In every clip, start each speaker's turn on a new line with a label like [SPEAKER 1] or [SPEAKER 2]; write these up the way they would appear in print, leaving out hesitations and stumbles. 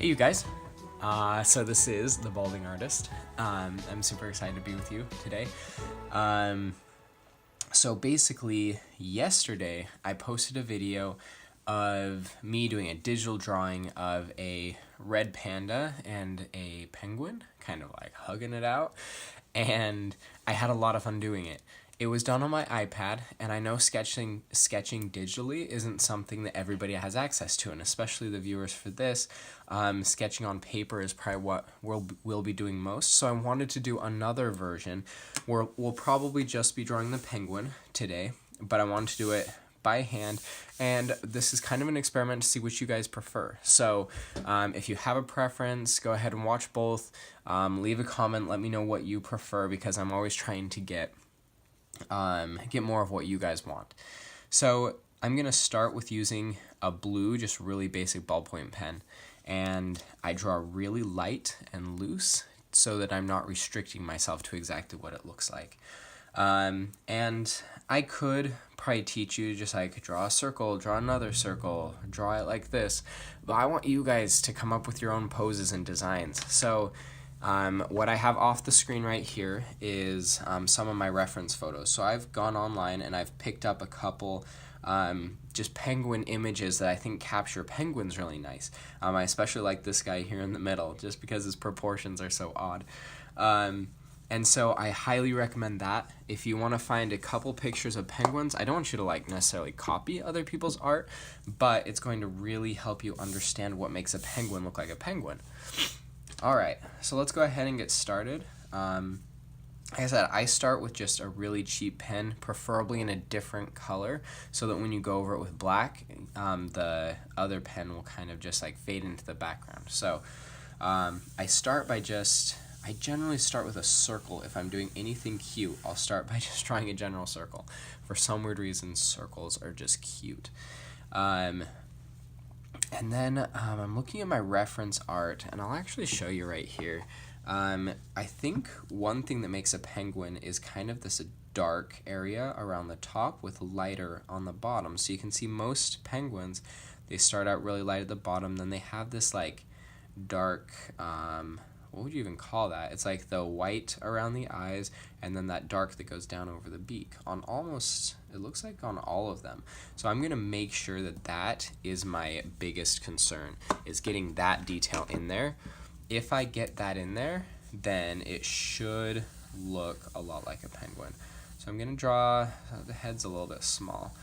[SPEAKER 1] Hey you guys, so this is The Balding Artist. I'm super excited to be with you today. So basically, yesterday I posted a video of me doing a digital drawing of a red panda and a penguin, kind of like hugging it out, and I had a lot of fun doing it. It was done on my iPad, and I know sketching digitally isn't something that everybody has access to, and especially the viewers for this, sketching on paper is probably what we'll be doing most. So I wanted to do another version where we'll probably just be drawing the penguin today, but I wanted to do it by hand, and this is kind of an experiment to see which you guys prefer. So if you have a preference, go ahead and watch both. Leave a comment, let me know what you prefer, because I'm always trying to get more of what you guys want. So I'm gonna start with using a blue, just really basic ballpoint pen, and I draw really light and loose so that I'm not restricting myself to exactly what it looks like. And I could probably teach you just like draw a circle, draw another circle, draw it like this, but I want you guys to come up with your own poses and designs. So what I have off the screen right here is some of my reference photos. So I've gone online and I've picked up a couple just penguin images that I think capture penguins really nice. I especially like this guy here in the middle just because his proportions are so odd. And so I highly recommend that. If you want to find a couple pictures of penguins, I don't want you to like necessarily copy other people's art, but it's going to really help you understand what makes a penguin look like a penguin. Alright, so let's go ahead and get started. Like I said, I start with just a really cheap pen, preferably in a different color, so that when you go over it with black, the other pen will kind of just like fade into the background. So I generally start with a circle. If I'm doing anything cute, I'll start by just drawing a general circle. For some weird reason, circles are just cute. And then I'm looking at my reference art, and I'll actually show you right here. I think one thing that makes a penguin is kind of this dark area around the top with lighter on the bottom. So you can see most penguins, they start out really light at the bottom, then they have this like dark, what would you even call that? It's like the white around the eyes, and then that dark that goes down over the beak on almost, it looks like on all of them. So I'm gonna make sure that that is my biggest concern, is getting that detail in there. If I get that in there, then it should look a lot like a penguin. So I'm gonna draw, the head's a little bit small.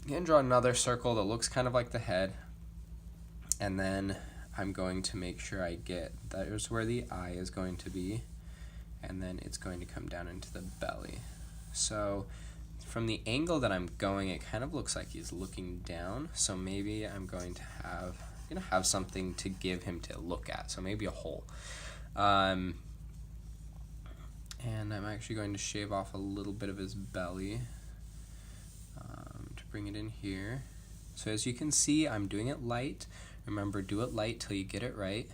[SPEAKER 1] I'm gonna draw another circle that looks kind of like the head, and then I'm going to make sure I get, there's where the eye is going to be, and then it's going to come down into the belly. So from the angle that I'm going, it kind of looks like he's looking down, so maybe I'm going to have something to give him to look at, so maybe a hole. And I'm actually going to shave off a little bit of his belly to bring it in here. So as you can see, I'm doing it light. Remember, do it light till you get it right.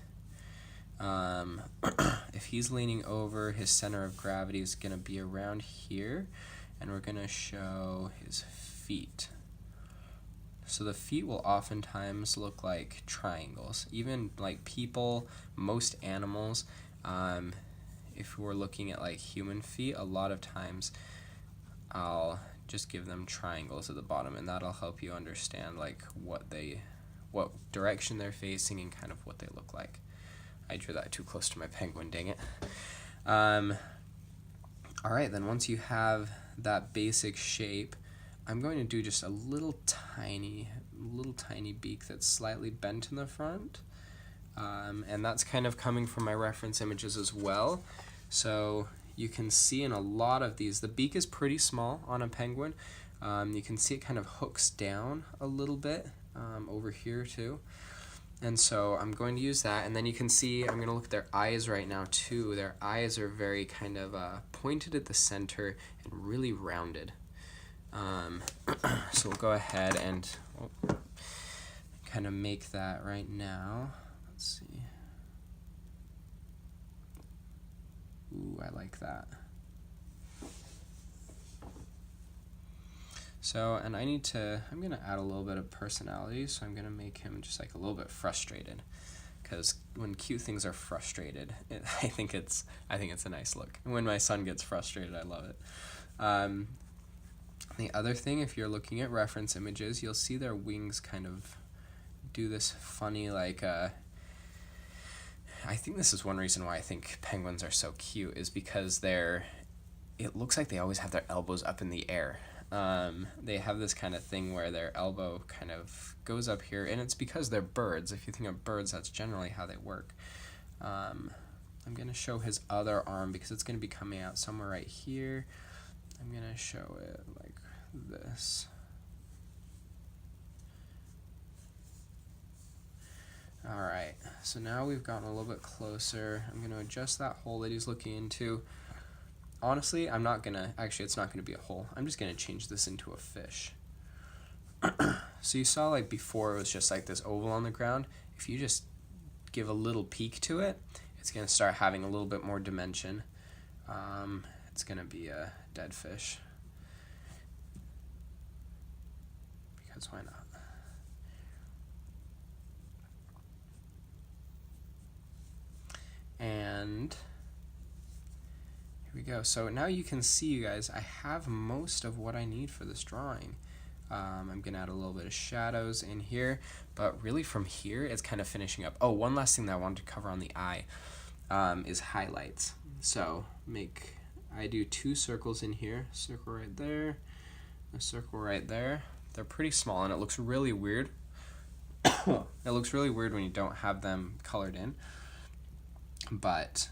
[SPEAKER 1] If he's leaning over, his center of gravity is going to be around here, and we're going to show his feet. So the feet will oftentimes look like triangles. Even like people, most animals, if we're looking at like human feet, a lot of times I'll just give them triangles at the bottom, and that'll help you understand like what direction they're facing and kind of what they look like. I drew that too close to my penguin, dang it. Alright, then once you have that basic shape, I'm going to do just a little tiny beak that's slightly bent in the front. And that's kind of coming from my reference images as well. So you can see in a lot of these, the beak is pretty small on a penguin. You can see it kind of hooks down a little bit over here too. And so I'm going to use that, and then you can see, I'm going to look at their eyes right now too. Their eyes are very kind of pointed at the center and really rounded. So we'll go ahead and kind of make that right now. Let's see. Ooh, I like that. So, and I'm going to add a little bit of personality, so I'm going to make him just like a little bit frustrated, because when cute things are frustrated, I think it's a nice look. And when my son gets frustrated, I love it. The other thing, if you're looking at reference images, you'll see their wings kind of do this funny, like, I think this is one reason why I think penguins are so cute, is because it looks like they always have their elbows up in the air. They have this kind of thing where their elbow kind of goes up here, and it's because they're birds. If you think of birds, that's generally how they work. I'm going to show his other arm because it's going to be coming out somewhere right here. I'm going to show it like this. Alright, so now we've gotten a little bit closer. I'm going to adjust that hole that he's looking into. Honestly, I'm not going to, actually it's not going to be a hole. I'm just going to change this into a fish. So you saw like before it was just like this oval on the ground. If you just give a little peek to it, it's going to start having a little bit more dimension. It's going to be a dead fish. Because why not? And here we go. So now you can see, you guys, I have most of what I need for this drawing. I'm going to add a little bit of shadows in here, but really from here, it's kind of finishing up. Oh, one last thing that I wanted to cover on the eye is highlights. So I do 2 circles in here, circle right there, a circle right there. They're pretty small and it looks really weird. It looks really weird when you don't have them colored in, but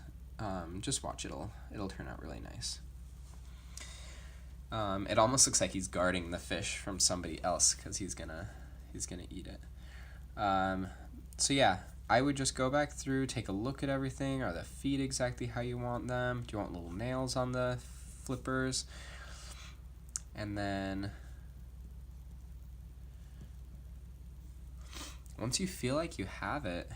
[SPEAKER 1] just watch, it'll turn out really nice. It almost looks like he's guarding the fish from somebody else because he's gonna eat it. So yeah, I would just go back through, take a look at everything. Are the feet exactly how you want them? Do you want little nails on the flippers? And then once you feel like you have it,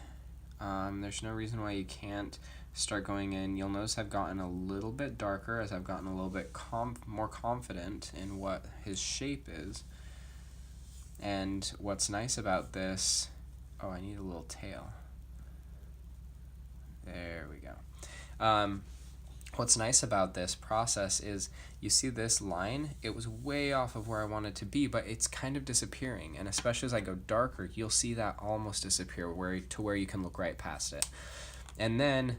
[SPEAKER 1] there's no reason why you can't start going in. You'll notice I've gotten a little bit darker as I've gotten a little bit more confident in what his shape is. And what's nice about this, oh, I need a little tail. There we go. What's nice about this process is you see this line, it was way off of where I wanted to be, but it's kind of disappearing. And especially as I go darker, you'll see that almost disappear to where you can look right past it. And then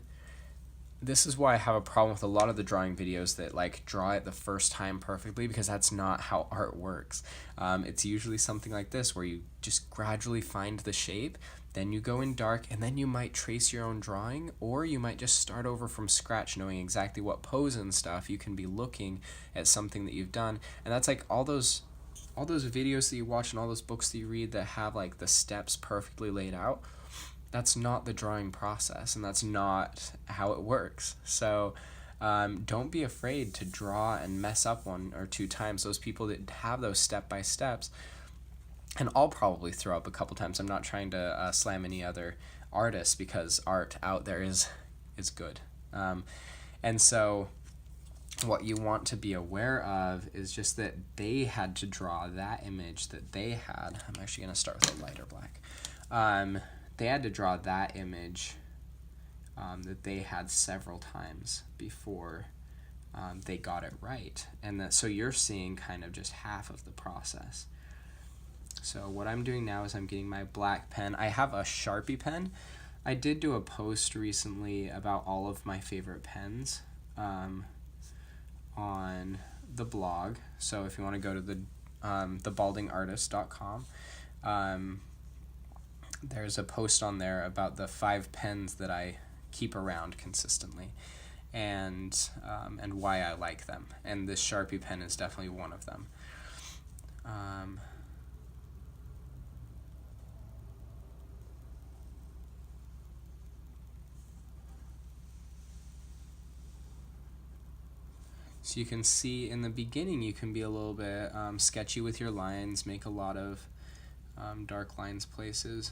[SPEAKER 1] this is why I have a problem with a lot of the drawing videos that like draw it the first time perfectly, because that's not how art works. It's usually something like this where you just gradually find the shape, then you go in dark, and then you might trace your own drawing, or you might just start over from scratch knowing exactly what pose and stuff. You can be looking at something that you've done, and that's like all those videos that you watch and all those books that you read that have like the steps perfectly laid out. That's not the drawing process, and that's not how it works. So don't be afraid to draw and mess up 1 or 2 times. Those people that have those step-by-steps, and I'll probably throw up a couple times. I'm not trying to slam any other artists, because art out there is good. And so what you want to be aware of is just that they had to draw that image that they had. I'm actually going to start with a lighter black. They had to draw that image that they had several times before they got it right. And so you're seeing kind of just half of the process. So what I'm doing now is I'm getting my black pen. I have a Sharpie pen. I did do a post recently about all of my favorite pens on the blog. So if you want to go to thebaldingartist.com, there's a post on there about the 5 pens that I keep around consistently, and why I like them. And this Sharpie pen is definitely one of them. So you can see in the beginning you can be a little bit sketchy with your lines, make a lot of dark lines places,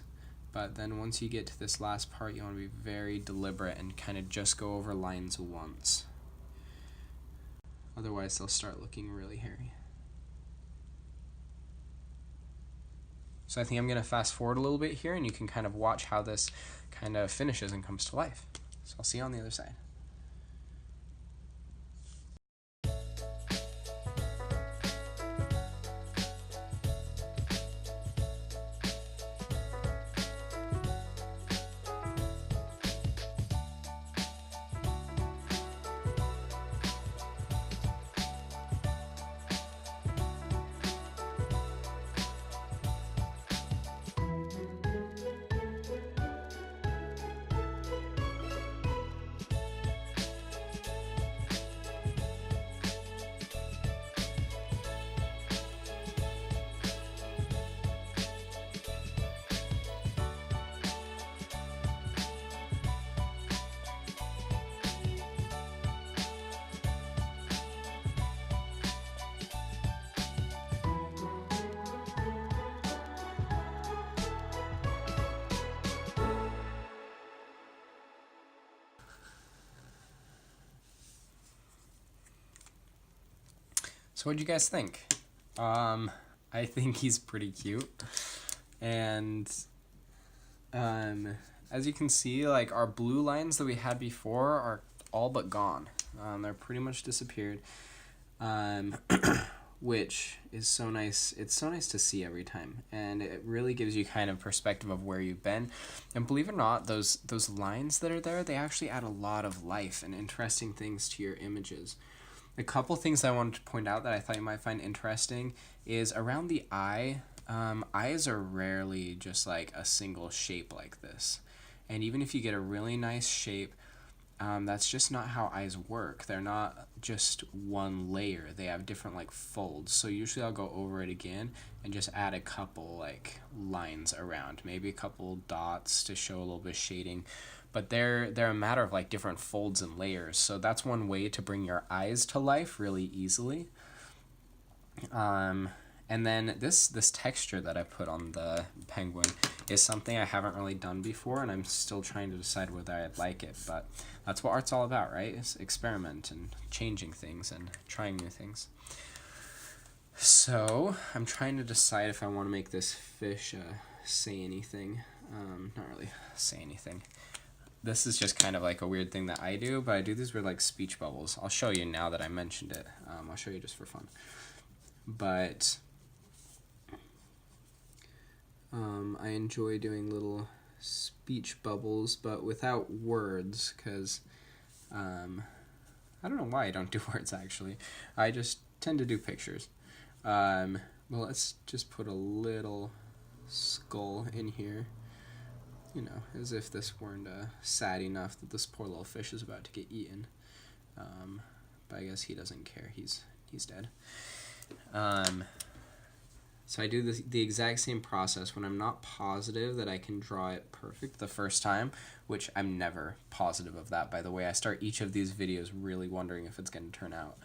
[SPEAKER 1] but then once you get to this last part, you want to be very deliberate and kind of just go over lines once. Otherwise they'll start looking really hairy. So I think I'm going to fast forward a little bit here, and you can kind of watch how this kind of finishes and comes to life. So I'll see you on the other side. So what do you guys think? I think he's pretty cute, and as you can see, like, our blue lines that we had before are all but gone. They're pretty much disappeared, which is so nice. It's so nice to see every time, and it really gives you kind of perspective of where you've been. And believe it or not, those lines that are there, they actually add a lot of life and interesting things to your images. A couple things I wanted to point out that I thought you might find interesting is around the eye. Eyes are rarely just like a single shape like this. And even if you get a really nice shape, that's just not how eyes work. They're not just one layer. They have different like folds. So usually I'll go over it again and just add a couple like lines around, maybe a couple dots to show a little bit of shading. But they're a matter of like different folds and layers. So that's one way to bring your eyes to life really easily. And then this texture that I put on the penguin is something I haven't really done before, and I'm still trying to decide whether I like it. But that's what art's all about, right? It's experiment and changing things and trying new things. So I'm trying to decide if I want to make this fish say anything. Not really say anything. This is just kind of like a weird thing that I do, but I do these with like speech bubbles. I'll show you now that I mentioned it. I'll show you just for fun. But I enjoy doing little speech bubbles, but without words, because I don't know why I don't do words actually. I just tend to do pictures. Well, let's just put a little skull in here. You know, as if this weren't sad enough that this poor little fish is about to get eaten. But I guess he doesn't care. He's dead. So I do the exact same process when I'm not positive that I can draw it perfect the first time, which I'm never positive of that, by the way. I start each of these videos really wondering if it's going to turn out.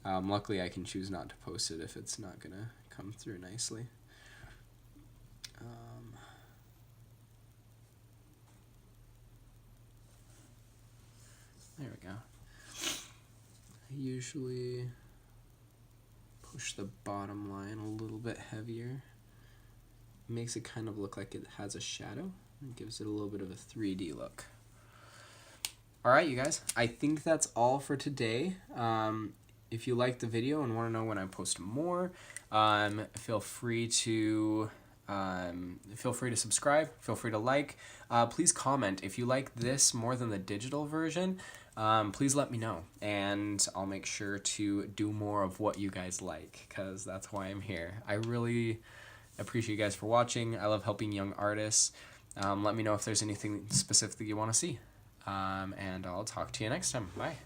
[SPEAKER 1] Luckily, I can choose not to post it if it's not going to come through nicely. There we go. I usually push the bottom line a little bit heavier. It makes it kind of look like it has a shadow and gives it a little bit of a 3D look. Alright, you guys, I think that's all for today. If you liked the video and want to know when I post more, feel free to subscribe, feel free to like. Please comment if you like this more than the digital version. Please let me know, and I'll make sure to do more of what you guys like, because that's why I'm here. I really appreciate you guys for watching. I love helping young artists. Let me know if there's anything specific that you want to see, and I'll talk to you next time. Bye.